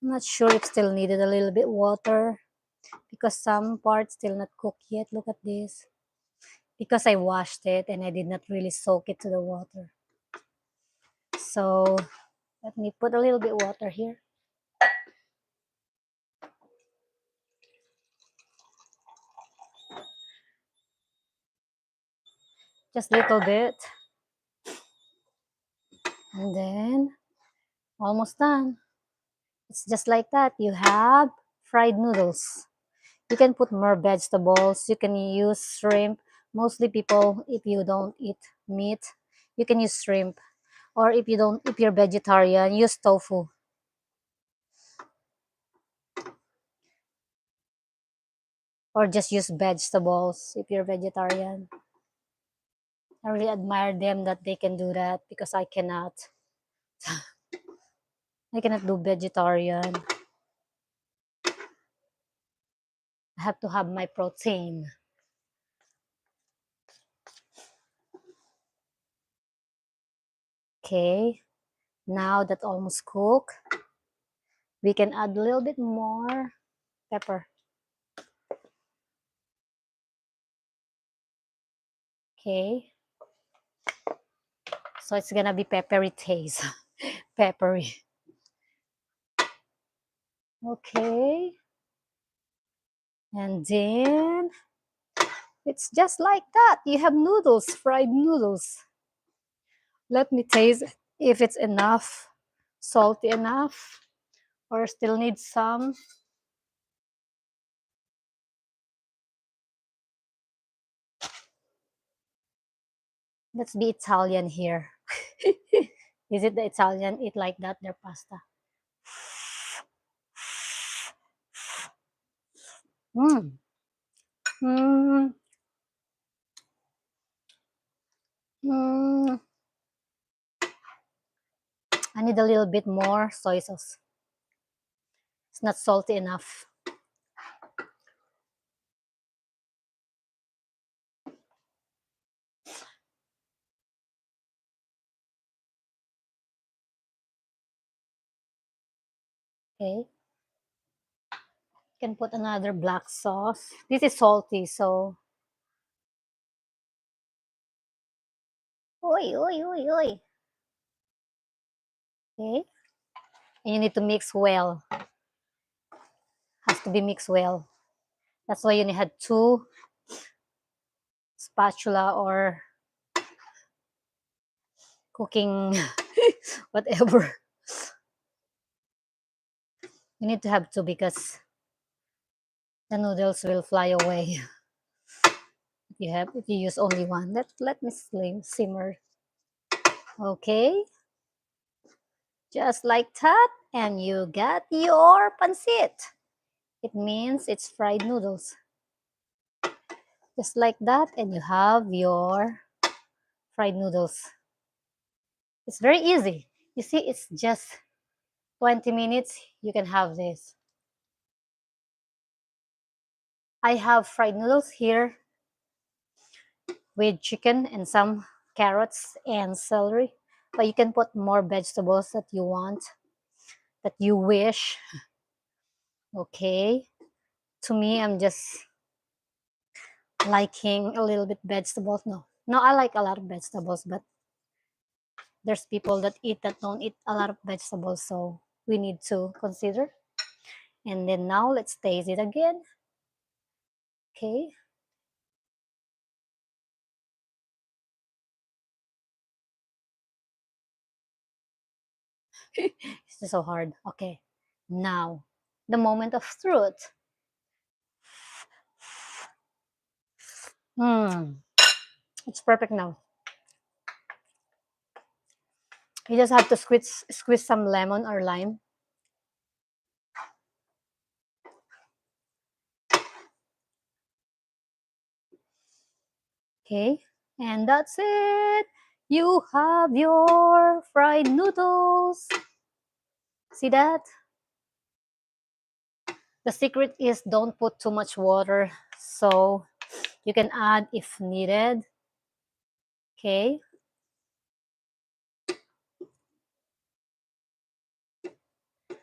I'm not sure if still needed a little bit water because some parts still not cooked yet. Look at this. Because I washed it and I did not really soak it to the water. So let me put a little bit water here. Just a little bit. And then almost done. It's just like that. You have fried noodles. You can put more vegetables. You can use shrimp. Mostly people, if you don't eat meat, you can use shrimp. Or if you're vegetarian, use tofu. Or just use vegetables if you're vegetarian. I really admire them that they can do that because I cannot. I cannot do vegetarian. I have to have my protein. Okay, now that almost cooked, we can add a little bit more pepper. Okay, so it's gonna be peppery taste. Peppery. Okay, and then it's just like that. You have noodles, fried noodles. Let me taste if it's enough, salty enough, or still needs some. Let's be Italian here. Is it the Italian eat like that, their pasta? Mm. Mm. Mm. I need a little bit more soy sauce. It's not salty enough. Okay. You can put another black sauce. This is salty, so. Oi, oi, oi, oi. Okay. And you need to mix well. Has to be mixed well. That's why you need two spatula or cooking whatever. You need to have two because the noodles will fly away. If you use only one. Let me simmer. Okay. Just like that, and you got your pancit. It means it's fried noodles. Just like that, and you have your fried noodles. It's very easy. You see, it's just 20 minutes. You can have this. I have fried noodles here with chicken and some carrots and celery. But you can put more vegetables that you want, that you wish. Okay. To me, I'm just liking a little bit vegetables. No, I like a lot of vegetables, but there's people that don't eat a lot of vegetables, so we need to consider. And then now let's taste it again. Okay. It's just so hard. Okay. Now, the moment of truth. It's perfect now. You just have to squeeze some lemon or lime. Okay. And that's it. You have your fried noodles. See that? The secret is don't put too much water, so you can add if needed. Okay.